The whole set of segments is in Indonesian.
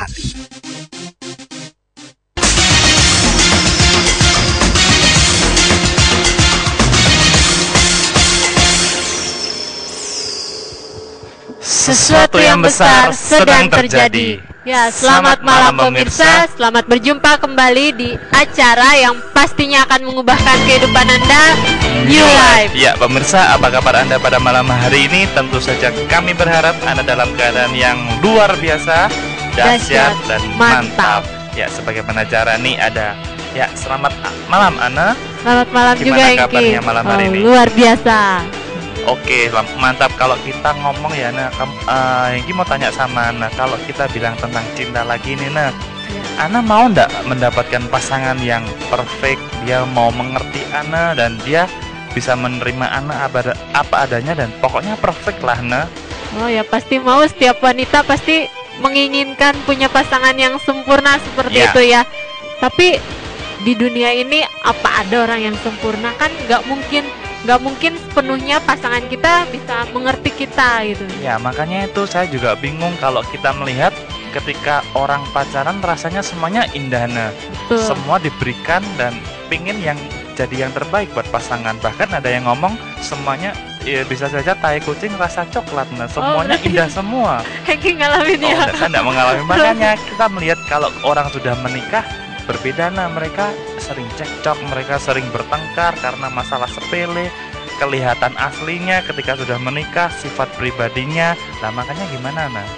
hati. Sesuatu yang besar sedang terjadi. Ya, selamat malam pemirsa. Selamat berjumpa kembali di acara yang pastinya akan mengubahkan kehidupan Anda, New Life. Ya, pemirsa, apa kabar Anda pada malam hari ini? Tentu saja kami berharap Anda dalam keadaan yang luar biasa, dahsyat dan mantap. Ya, sebagai acara nih ada ya, selamat malam Ana. Selamat malam Gimana juga Engki. kabarnya malam hari ini? Luar biasa. Oke, mantap. Kalau kita ngomong ya, nah, Hengki mau tanya sama Ana, kalau kita bilang tentang cinta lagi nih, nah, Ana mau ndak mendapatkan pasangan yang perfect, dia mau mengerti Ana dan dia bisa menerima Ana apa adanya dan pokoknya perfect lah, nah. Oh ya, pasti mau. Setiap wanita pasti menginginkan punya pasangan yang sempurna seperti Ya. itu ya. Tapi di dunia ini apa ada orang yang sempurna? Kan nggak mungkin sepenuhnya pasangan kita bisa mengerti kita gitu. Ya, makanya itu saya juga bingung kalau kita melihat ketika orang pacaran rasanya semuanya indah, nah. Betul. Semua diberikan dan pingin yang jadi yang terbaik buat pasangan. Bahkan ada yang ngomong semuanya ya, bisa saja tai kucing rasa coklat, nah semuanya berarti indah semua. Hengki ngalamin Oh, ya. saya tidak mengalami. Makanya kita melihat kalau orang sudah menikah berbeda, nah mereka sering cekcok, mereka sering bertengkar karena masalah sepele. Kelihatan aslinya ketika sudah menikah, sifat pribadinya. Nah makanya gimana, nah?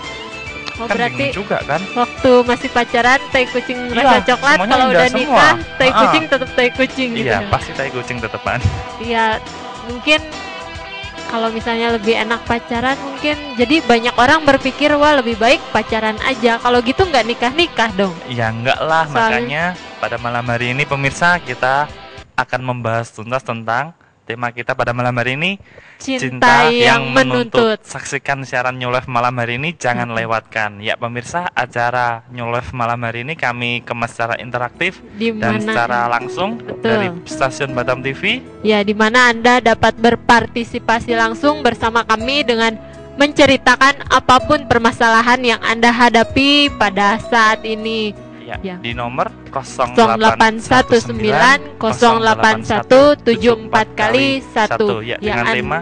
Oh, Kan berarti bingung juga kan? waktu masih pacaran tai kucing Iya, rasa coklat, semuanya kalau indah udah semua. nikah tai Ah. kucing tetap tai kucing gitu. Iya, pasti tai kucing tetepan. Iya, mungkin kalau misalnya lebih enak pacaran mungkin jadi banyak orang berpikir wah lebih baik pacaran aja. Kalau gitu nggak nikah dong. Ya enggak lah, Soalnya- makanya pada malam hari ini pemirsa kita akan membahas tuntas tentang tema kita pada malam hari ini, Cinta yang menuntut. Saksikan siaran New Life malam hari ini, jangan lewatkan. Ya pemirsa, acara New Life malam hari ini kami kemas secara interaktif Di dan mana secara langsung Betul. dari stasiun Batam TV. ya di mana Anda dapat berpartisipasi langsung bersama kami dengan menceritakan apapun permasalahan yang Anda hadapi pada saat ini. Ya, Ya. di nomor 0819 08174 kali 1. Ya, Ya, dengan tema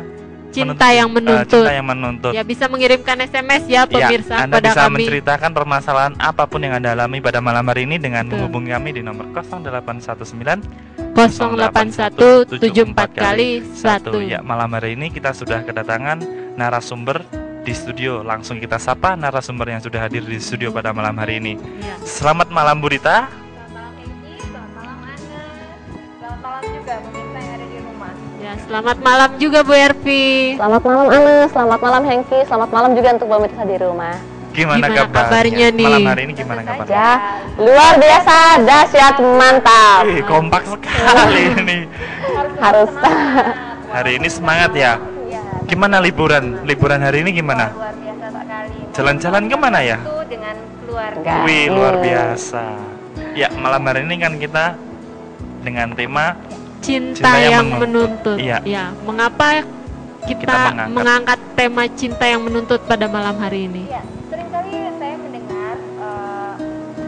cinta yang menuntut. cinta yang menuntut. Ya, bisa mengirimkan SMS ya pemirsa Ya, Anda pada bisa kami. menceritakan permasalahan apapun yang Anda alami pada malam hari ini dengan Betul. menghubungi kami di nomor 0819 08174 kali 1. Ya, malam hari ini kita sudah kedatangan narasumber di studio. Langsung kita sapa narasumber yang sudah hadir di studio pada malam hari ini. Ya. Selamat malam Bu Rita. Selamat malam Hengki, selamat malam Ana. Selamat malam juga pemirsa yang ada di rumah. Ya, selamat malam juga Bu Ervi. Selamat malam Ana, selamat malam Hengki, selamat malam juga untuk pemirsa di rumah. Gimana Gimana kabarnya nih? Malam hari ini gimana Tentu kabarnya? saja, luar biasa, dahsyat, mantap. Kompak sekali ini. Harus Hari ini semangat ya. ya, Gimana liburan? Liburan hari ini gimana? luar biasa sekali. Jalan-jalan kemana ya? Itu dengan keluarga. Wih, luar biasa. Ya, malam hari ini kan kita dengan tema Cinta yang menuntut. Iya. Ya, mengapa Kita kita mengangkat tema cinta yang menuntut pada malam hari ini? Ya, seringkali saya mendengar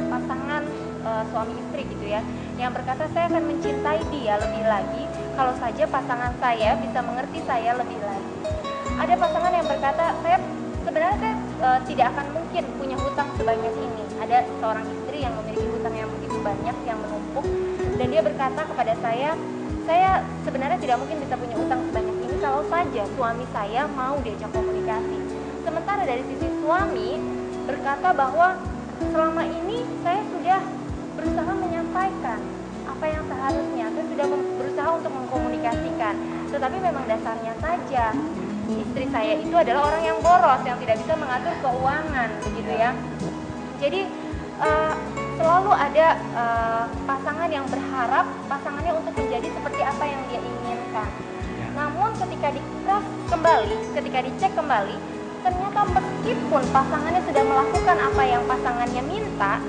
pasangan suami istri gitu ya, yang berkata saya akan mencintai dia lebih lagi kalau saja pasangan saya bisa mengerti saya lebih lagi. Ada pasangan yang berkata saya tidak akan mungkin punya hutang sebanyak ini. Ada seorang istri yang memiliki hutang yang begitu banyak yang menumpuk dan dia berkata kepada saya sebenarnya tidak mungkin bisa punya hutang sebanyak ini kalau saja suami saya mau diajak komunikasi. Sementara dari sisi suami berkata bahwa selama ini saya sudah berusaha menyampaikan apa yang seharusnya, saya sudah berusaha untuk mengkomunikasikan, tetapi memang dasarnya saja istri saya itu adalah orang yang boros, yang tidak bisa mengatur keuangan, begitu ya. Jadi selalu ada pasangan yang berharap pasangannya untuk menjadi seperti apa yang dia inginkan. Namun ketika dicek kembali, ternyata meskipun pasangannya sudah melakukan apa yang pasangannya minta,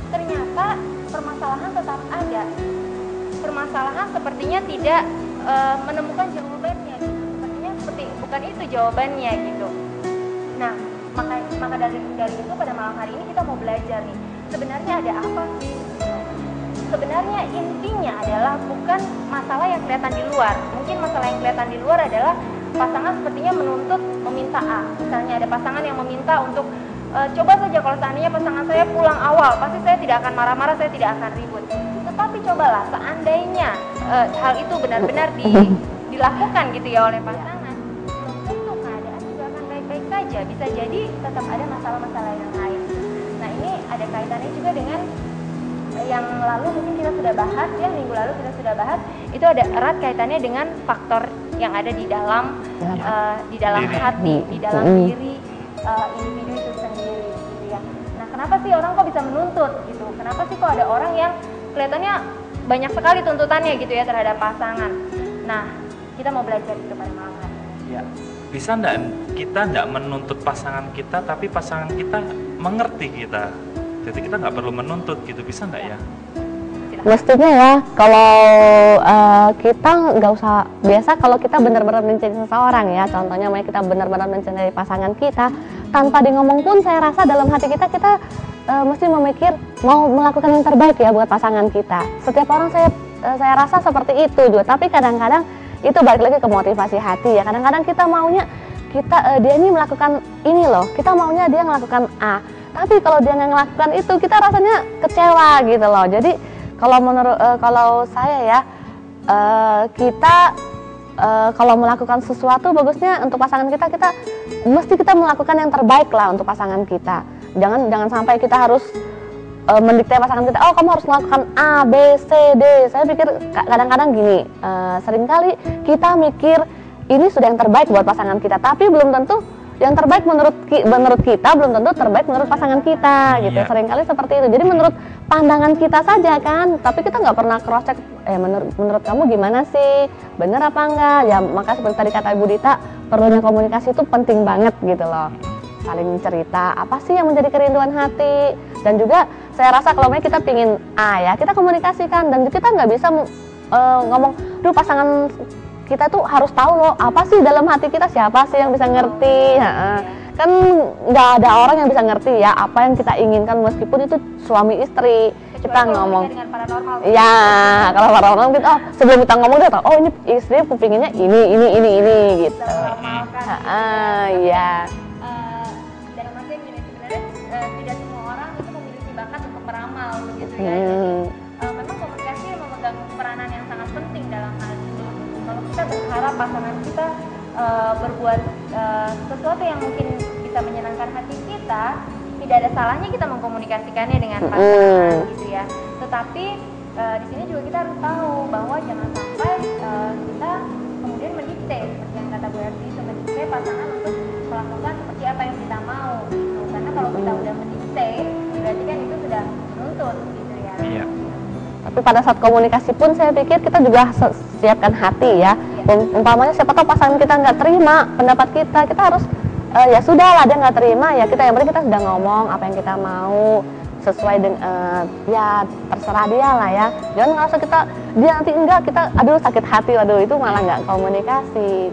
ternyata permasalahan tetap ada. Permasalahan sepertinya tidak menemukan jawabannya gitu. Sepertinya bukan itu jawabannya gitu. Nah, maka dari itu pada malam hari ini kita mau belajar nih, sebenarnya ada apa sih? Sebenarnya intinya adalah bukan masalah yang kelihatan di luar. Mungkin masalah yang kelihatan di luar adalah pasangan sepertinya menuntut meminta A. Misalnya ada pasangan yang meminta untuk coba saja kalau seandainya pasangan saya pulang awal, pasti saya tidak akan marah-marah, saya tidak akan ribut. Tetapi cobalah seandainya hal itu benar-benar dilakukan gitu ya oleh pasangan, belum tentu keadaan juga akan baik-baik saja. Bisa jadi tetap ada masalah-masalah yang lain. Nah ini ada kaitannya juga dengan yang lalu mungkin kita sudah bahas ya, minggu lalu kita sudah bahas, itu ada erat kaitannya dengan faktor yang ada di dalam hati, di dalam diri individu itu sendiri gitu ya. Nah kenapa sih orang kok bisa menuntut gitu, kenapa sih kok ada orang yang kelihatannya banyak sekali tuntutannya gitu ya terhadap pasangan. Nah kita mau belajar itu pada malam hari ini. Ya, bisa enggak kita enggak menuntut pasangan kita, tapi pasangan kita mengerti kita. Jadi kita nggak perlu menuntut gitu, bisa nggak ya? Mestinya ya, kalau kita nggak usah, biasa kalau kita benar-benar mencintai seseorang ya, contohnya kita benar-benar mencintai pasangan kita, tanpa di ngomong pun saya rasa dalam hati kita mesti memikir mau melakukan yang terbaik ya buat pasangan kita. Setiap orang saya rasa seperti itu juga, tapi kadang-kadang itu balik lagi ke motivasi hati ya. Kadang-kadang kita maunya dia ini melakukan ini loh, kita maunya dia melakukan A. Tapi kalau dia nggak ngelakukan itu, kita rasanya kecewa gitu loh. Jadi kalau saya ya, kita kalau melakukan sesuatu bagusnya untuk pasangan kita mesti kita melakukan yang terbaik lah untuk pasangan kita. Jangan sampai kita harus mendikte pasangan kita, oh kamu harus melakukan A, B, C, D. Saya pikir kadang-kadang gini, seringkali kita mikir ini sudah yang terbaik buat pasangan kita, tapi belum tentu yang terbaik menurut kita belum tentu terbaik menurut pasangan kita gitu. Seringkali seperti itu. Jadi menurut pandangan kita saja kan, tapi kita nggak pernah cross check menurut kamu gimana sih, bener apa enggak ya. Maka seperti tadi kata Ibu Dita, perlunya komunikasi itu penting banget gitu loh. Saling cerita apa sih yang menjadi kerinduan hati, dan juga saya rasa kalau kita pingin A ya, kita komunikasikan, dan kita nggak bisa ngomong duh pasangan kita tuh harus tahu loh apa sih dalam hati kita, siapa sih yang bisa ngerti. Kan nggak ada orang yang bisa ngerti ya apa yang kita inginkan, meskipun itu suami istri. Kita ngomong ya, kalau paranormal gitu, oh sebelum kita ngomong dia tahu, oh ini istri kepinginnya ini gitu. Iya. Dalam artian gini, sebenarnya tidak semua orang itu memiliki bakat untuk meramal begitu ya. Memang komunikasi memegang peranan yang sangat penting dalam hal ini. Kalau kita berharap pasangan kita berbuat sesuatu yang mungkin bisa menyenangkan hati kita, tidak ada salahnya kita mengkomunikasikannya dengan pasangan gitu ya. Tetapi di sini juga kita harus tahu bahwa jangan sampai kita kemudian mendikte seperti yang kata Bu Erti, mendikte pasangan untuk melakukan seperti apa yang kita mau gitu. Karena kalau kita udah mendikte, berarti kan itu sudah menuntut gitu ya. Iya. Tapi pada saat komunikasi pun saya pikir kita juga siapkan hati ya. Umpamanya siapa tahu pasangan kita nggak terima pendapat kita harus ya sudah lah, dia nggak terima ya, yang penting kita sudah ngomong apa yang kita mau sesuai dengan ya terserah dia lah ya. Jangan ngerasa dia nanti enggak, kita aduh sakit hati, aduh itu malah nggak komunikasi.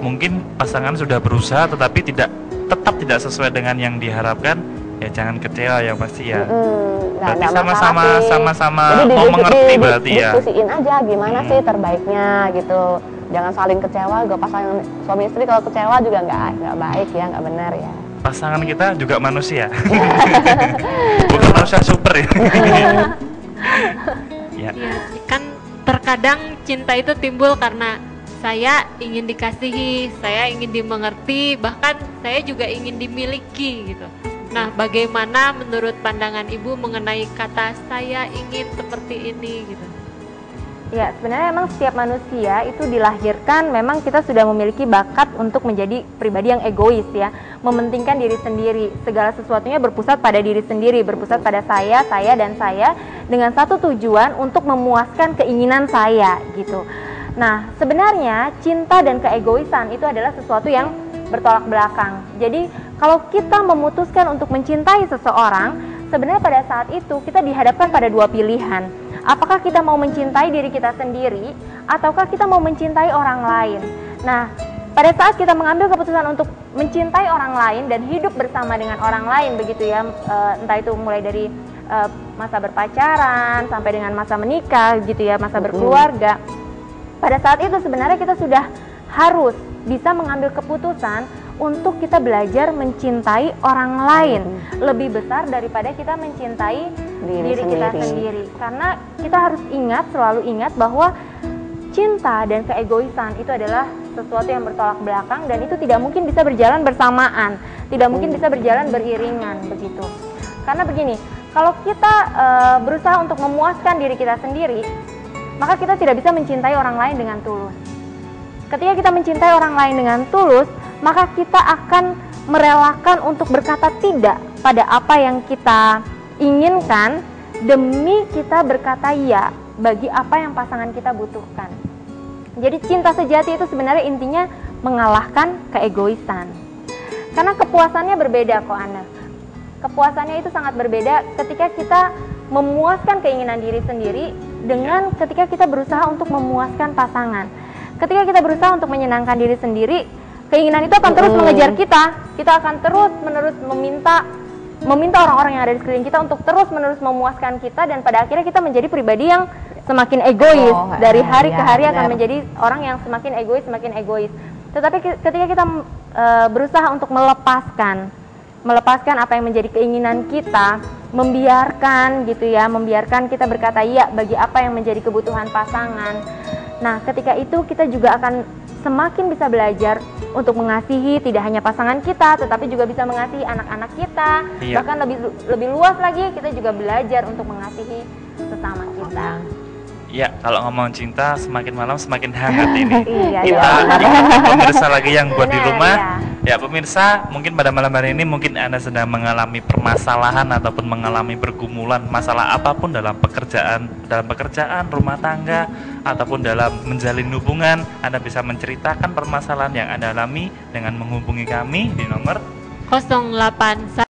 Mungkin pasangan sudah berusaha tetapi tetap tidak sesuai dengan yang diharapkan, ya jangan kecewa yang pasti ya. Berarti sama-sama mau mengerti berarti ya. Diskusiin aja gimana sih terbaiknya gitu. Jangan saling kecewa, pasangan suami istri kalau kecewa juga nggak baik ya, nggak benar ya. Pasangan kita juga manusia, bukan manusia super ya. Ya, kan terkadang cinta itu timbul karena saya ingin dikasihi, saya ingin dimengerti, bahkan saya juga ingin dimiliki gitu. Nah, bagaimana menurut pandangan Ibu mengenai kata saya ingin seperti ini gitu? Ya, sebenarnya memang setiap manusia itu dilahirkan memang kita sudah memiliki bakat untuk menjadi pribadi yang egois ya, mementingkan diri sendiri, segala sesuatunya berpusat pada diri sendiri, berpusat pada saya dan saya dengan satu tujuan untuk memuaskan keinginan saya gitu. Nah, sebenarnya cinta dan keegoisan itu adalah sesuatu yang bertolak belakang. Jadi, kalau kita memutuskan untuk mencintai seseorang, sebenarnya pada saat itu kita dihadapkan pada dua pilihan. Apakah kita mau mencintai diri kita sendiri, ataukah kita mau mencintai orang lain? Nah, pada saat kita mengambil keputusan untuk mencintai orang lain dan hidup bersama dengan orang lain begitu ya, entah itu mulai dari masa berpacaran sampai dengan masa menikah gitu ya, masa berkeluarga. Pada saat itu sebenarnya kita sudah harus bisa mengambil keputusan untuk kita belajar mencintai orang lain lebih besar daripada kita mencintai diri kita sendiri. Karena kita harus ingat, selalu ingat bahwa cinta dan keegoisan itu adalah sesuatu yang bertolak belakang dan itu tidak mungkin bisa berjalan bersamaan, tidak mungkin bisa berjalan beriringan begitu. Karena begini, kalau kita berusaha untuk memuaskan diri kita sendiri, maka kita tidak bisa mencintai orang lain dengan tulus. Ketika kita mencintai orang lain dengan tulus, maka kita akan merelakan untuk berkata tidak pada apa yang kita inginkan demi kita berkata ya bagi apa yang pasangan kita butuhkan. Jadi cinta sejati itu sebenarnya intinya mengalahkan keegoisan. Karena kepuasannya berbeda kok Ana. Kepuasannya itu sangat berbeda ketika kita memuaskan keinginan diri sendiri dengan ketika kita berusaha untuk memuaskan pasangan. Ketika kita berusaha untuk menyenangkan diri sendiri, keinginan itu akan terus mengejar kita. Kita akan terus-menerus meminta orang-orang yang ada di sekeliling kita untuk terus-menerus memuaskan kita dan pada akhirnya kita menjadi pribadi yang semakin egois. Dari hari ke hari akan menjadi orang yang semakin egois. Tetapi ketika kita berusaha untuk melepaskan apa yang menjadi keinginan kita, membiarkan gitu ya, membiarkan kita berkata iya bagi apa yang menjadi kebutuhan pasangan. Nah, ketika itu kita juga akan semakin bisa belajar untuk mengasihi tidak hanya pasangan kita, tetapi juga bisa mengasihi anak-anak kita. Bahkan lebih luas lagi, kita juga belajar untuk mengasihi sesama kita. Ya, kalau ngomong cinta semakin malam semakin hangat ini. Kita ingat pemirsa lagi yang buat di rumah. Ya pemirsa, mungkin pada malam hari ini mungkin Anda sedang mengalami permasalahan ataupun mengalami pergumulan masalah apapun dalam pekerjaan, rumah tangga ataupun dalam menjalin hubungan. Anda bisa menceritakan permasalahan yang Anda alami dengan menghubungi kami di nomor 08